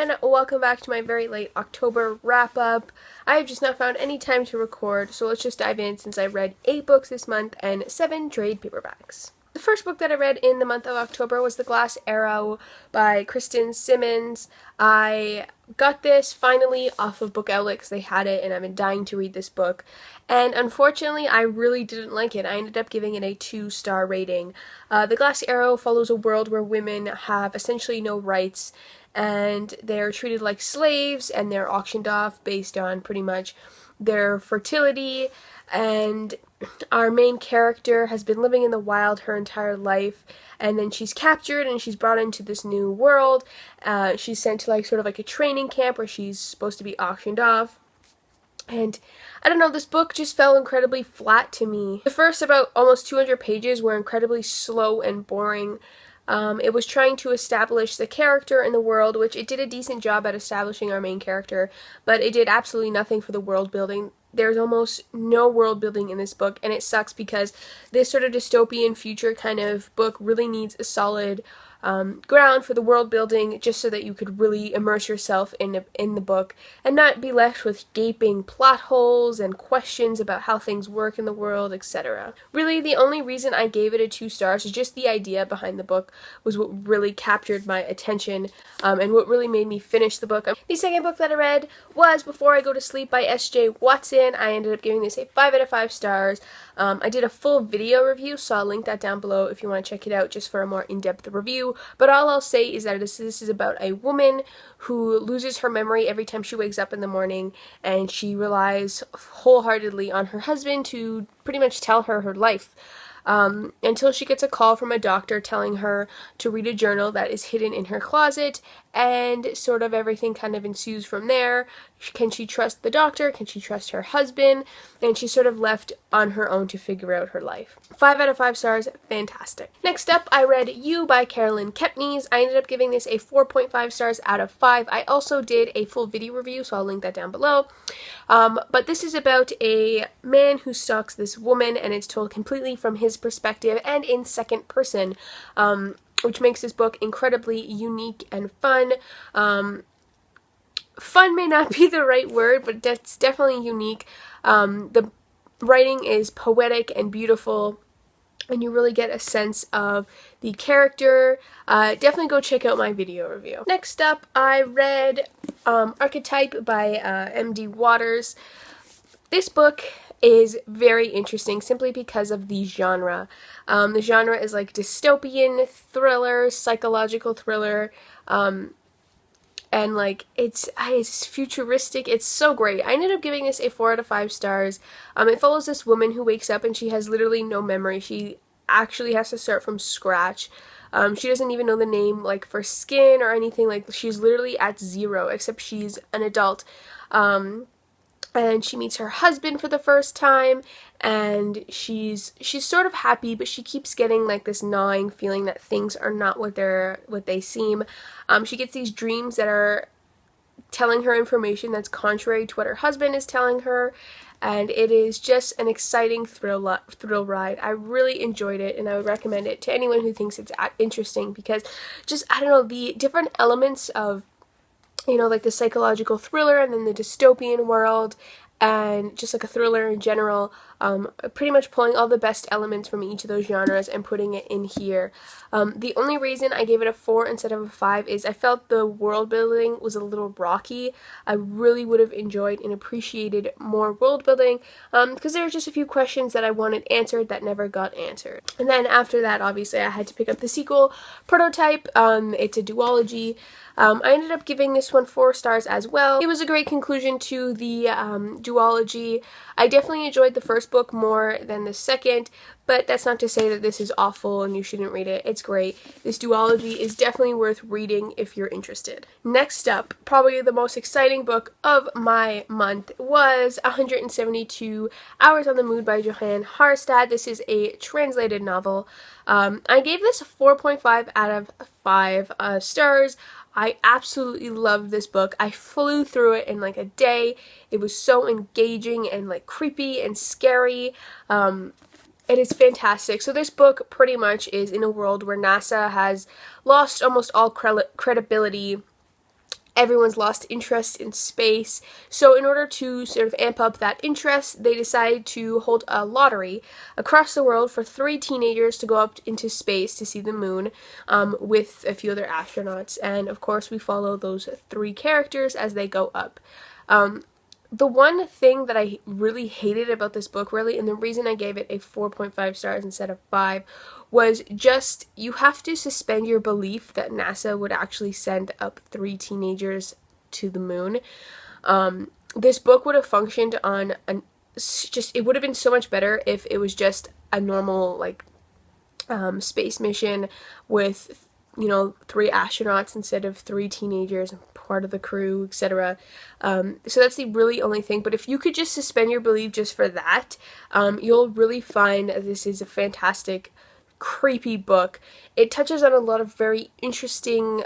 everyone, welcome back to my very late October wrap-up. I have just not found any time to record, so let's just dive in since I read 8 books this month and 7 trade paperbacks. The first book that I read in the month of October was The Glass Arrow by Kristen Simmons. I got this finally off of Book Outlet because they had it and I've been dying to read this book. And unfortunately, I really didn't like it. I ended up giving it a 2-star rating. The Glass Arrow follows a world where women have essentially no rights and they're treated like slaves and they're auctioned off based on pretty much their fertility. And our main character has been living in the wild her entire life, and then she's captured and she's brought into this new world. She's sent to sort of a training camp where she's supposed to be auctioned off. And I don't know, this book just fell incredibly flat to me. The first about almost 200 pages were incredibly slow and boring. It was trying to establish the character in the world, which it did a decent job at establishing our main character, but it did absolutely nothing for the world building. There's almost no world building in this book, and it sucks because this sort of dystopian future kind of book really needs a solid ground for the world building, just so that you could really immerse yourself in the book and not be left with gaping plot holes and questions about how things work in the world, etc. Really, the only reason I gave it a 2 stars is just the idea behind the book was what really captured my attention and what really made me finish the book. The second book that I read was Before I Go to Sleep by S.J. Watson. I ended up giving this a 5 out of 5 stars. I did a full video review, so I'll link that down below if you want to check it out just for a more in-depth review. But all I'll say is that this is about a woman who loses her memory every time she wakes up in the morning, and she relies wholeheartedly on her husband to pretty much tell her her life. Until she gets a call from a doctor telling her to read a journal that is hidden in her closet, and sort of everything kind of ensues from there. Can she trust the doctor? Can she trust her husband? And she's sort of left on her own to figure out her life. 5 out of 5 stars, fantastic. Next up, I read You by Carolyn Kepnes. I ended up giving this a 4.5 stars out of 5. I also did a full video review, so I'll link that down below. But this is about a man who stalks this woman, and it's told completely from his perspective and in second person, which makes this book incredibly unique and fun. Fun may not be the right word, but that's definitely unique. The writing is poetic and beautiful, and you really get a sense of the character. Definitely go check out my video review. Next up, I read Archetype by M.D. Waters. This book is very interesting simply because of the genre. The genre is dystopian thriller, psychological thriller, and it's futuristic. It's so great. I ended up giving this a 4 out of 5 stars. It follows this woman who wakes up and she has literally no memory. She actually has to start from scratch. She doesn't even know the name for skin or anything. She's literally at 0, except she's an adult. And she meets her husband for the first time, and she's sort of happy, but she keeps getting this gnawing feeling that things are not what they seem. She gets these dreams that are telling her information that's contrary to what her husband is telling her, and it is just an exciting thrill ride. I really enjoyed it, and I would recommend it to anyone who thinks it's interesting, because I don't know, the different elements of the psychological thriller and then the dystopian world and just a thriller in general, pretty much pulling all the best elements from each of those genres and putting it in here. The only reason I gave it a 4 instead of a 5 is I felt the world building was a little rocky. I really would have enjoyed and appreciated more world building, because there were just a few questions that I wanted answered that never got answered. And then after that, obviously, I had to pick up the sequel, Prototype. It's a duology. I ended up giving this one 4 stars as well. It was a great conclusion to the duology. I definitely enjoyed the first book more than the second, but that's not to say that this is awful and you shouldn't read it. It's great. This duology is definitely worth reading if you're interested. Next up, probably the most exciting book of my month was 172 Hours on the Moon by Johann Harstad. This is a translated novel. I gave this a 4.5 out of 5 stars. I absolutely loved this book. I flew through it in a day. It was so engaging and creepy and scary. It is fantastic. So this book pretty much is in a world where NASA has lost almost all credibility everyone's lost interest in space. So in order to sort of amp up that interest, they decided to hold a lottery across the world for 3 teenagers to go up into space to see the moon with a few other astronauts. And of course we follow those 3 characters as they go up. The one thing that I really hated about this book, really, and the reason I gave it a 4.5 stars instead of 5, was just you have to suspend your belief that NASA would actually send up 3 teenagers to the moon. This book would have functioned on it would have been so much better if it was just a normal, like, space mission with, 3 astronauts instead of 3 teenagers, part of the crew, etc. So that's the really only thing. But if you could just suspend your belief just for that, you'll really find that this is a fantastic, creepy book. It touches on a lot of very interesting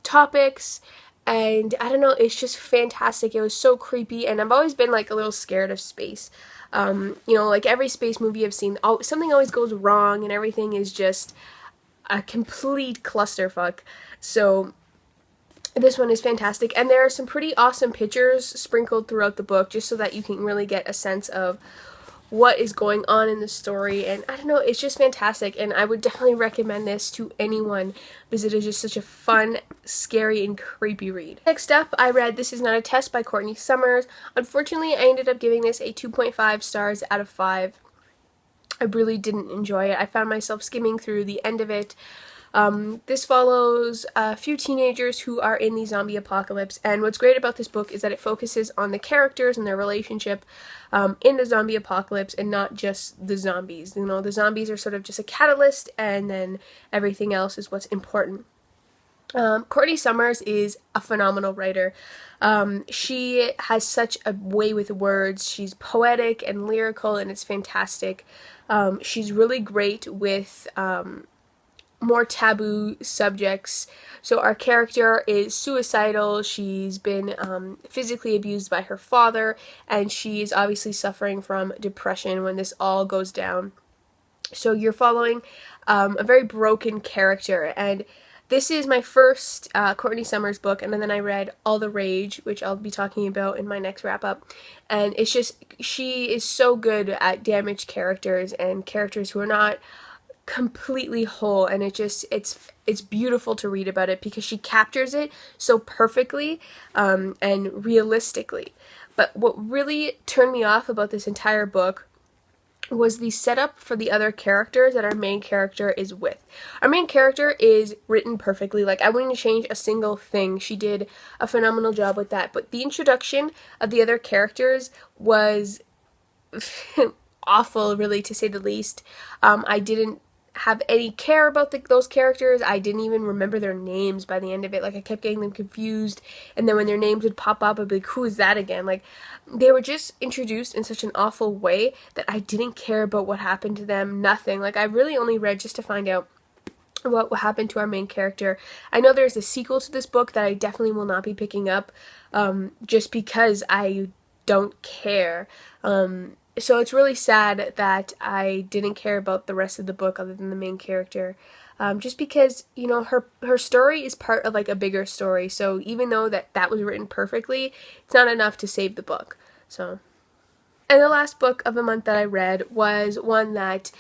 topics, and I don't know, it's just fantastic. It was so creepy, and I've always been like a little scared of space. Like every space movie I've seen, something always goes wrong, and everything is just a complete clusterfuck. So this one is fantastic, and there are some pretty awesome pictures sprinkled throughout the book just so that you can really get a sense of what is going on in the story. And I don't know, it's just fantastic, and I would definitely recommend this to anyone because it is just such a fun, scary, and creepy read. Next up, I read This Is Not a Test by Courtney Summers. Unfortunately, I ended up giving this a 2.5 stars out of 5. I really didn't enjoy it. I found myself skimming through the end of it. This follows a few teenagers who are in the zombie apocalypse, and what's great about this book is that it focuses on the characters and their relationship in the zombie apocalypse and not just the zombies. The zombies are sort of just a catalyst, and then everything else is what's important. Courtney Summers is a phenomenal writer. She has such a way with words. She's poetic and lyrical, and it's fantastic. She's really great with more taboo subjects. So our character is suicidal. She's been physically abused by her father, and she is obviously suffering from depression when this all goes down. So you're following a very broken character, and this is my first Courtney Summers book, and then I read All the Rage, which I'll be talking about in my next wrap-up. And it's just, she is so good at damaged characters and characters who are not completely whole, and it's beautiful to read about it because she captures it so perfectly and realistically. But what really turned me off about this entire book was the setup for the other characters that our main character is with. Our main character is written perfectly. Like, I wouldn't change a single thing. She did a phenomenal job with that. But the introduction of the other characters was awful, really, to say the least. I didn't have any care about those characters. I didn't even remember their names by the end of it. Like, I kept getting them confused, and then when their names would pop up, I'd be like, who is that again? Like, they were just introduced in such an awful way that I didn't care about what happened to them. Nothing. Like, I really only read just to find out what happened to our main character. I know there's a sequel to this book that I definitely will not be picking up just because I don't care. So it's really sad that I didn't care about the rest of the book other than the main character. Just because, her story is part of like a bigger story. So even though that was written perfectly, it's not enough to save the book. So, and the last book of the month that I read was one that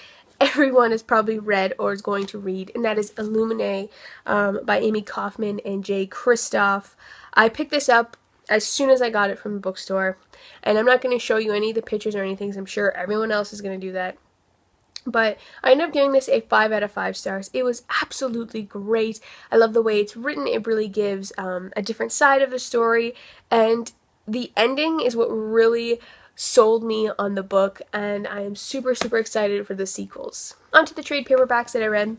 everyone has probably read or is going to read, and that is Alumina by Amy Kaufman and Jay Kristoff. I picked this up as soon as I got it from the bookstore, and I'm not going to show you any of the pictures or anything, so I'm sure everyone else is going to do that. But I ended up giving this a 5 out of 5 stars. It was absolutely great. I love the way it's written. It really gives a different side of the story, and the ending is what really sold me on the book, and I am super, super excited for the sequels. On to the trade paperbacks that I read.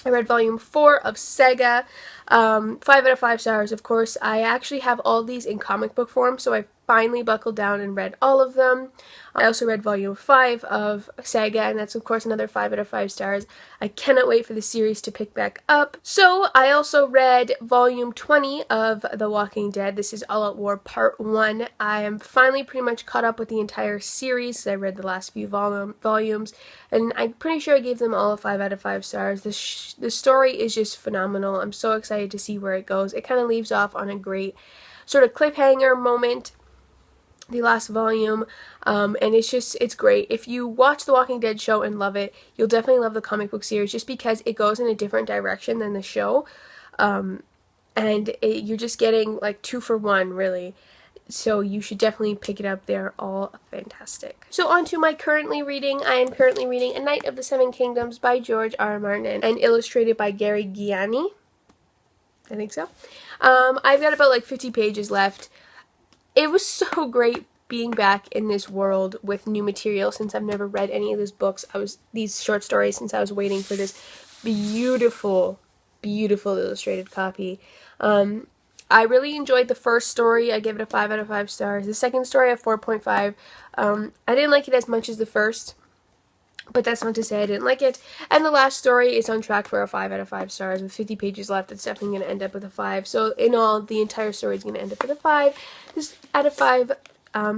I read volume 4 of Saga, 5 out of 5 stars, of course. I actually have all these in comic book form, so I finally buckled down and read all of them. I also read volume 5 of Saga, and that's of course another 5 out of 5 stars. I cannot wait for the series to pick back up. So I also read volume 20 of The Walking Dead. This is All Out War Part 1. I am finally pretty much caught up with the entire series. I read the last few volumes, and I'm pretty sure I gave them all a 5 out of 5 stars. The story is just phenomenal. I'm so excited excited to see where it goes. It kind of leaves off on a great sort of cliffhanger moment, the last volume, and it's great. If you watch The Walking Dead show and love it, you'll definitely love the comic book series just because it goes in a different direction than the show, and you're just getting like 2 for 1 really. So you should definitely pick it up. They're all fantastic. So on to my currently reading. I am currently reading A Knight of the Seven Kingdoms by George R. R. Martin and illustrated by Gary Gianni. I think so. I've got about like 50 pages left. It was so great being back in this world with new material since I've never read any of these short stories since I was waiting for this beautiful, beautiful illustrated copy. I really enjoyed the first story. I gave it a 5 out of 5 stars. The second story, a 4.5. I didn't like it as much as the first, but that's not to say I didn't like it. And the last story is on track for a 5 out of 5 stars. With 50 pages left, it's definitely going to end up with a 5. So in all, the entire story is going to end up with a 5. This out of 5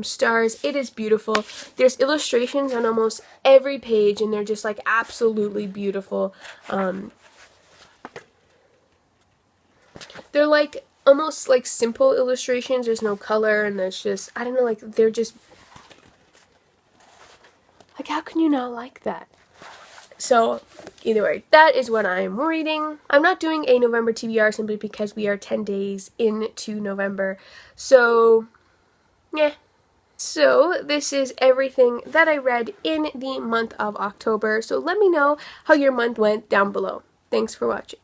stars. It is beautiful. There's illustrations on almost every page, and they're just like absolutely beautiful. They're like almost like simple illustrations. There's no color, and there's just, I don't know, like they're just like, how can you not like that? So either way, that is what I'm reading. I'm not doing a November TBR simply because we are 10 days into November. So yeah. So this is everything that I read in the month of October. So let me know how your month went down below. Thanks for watching.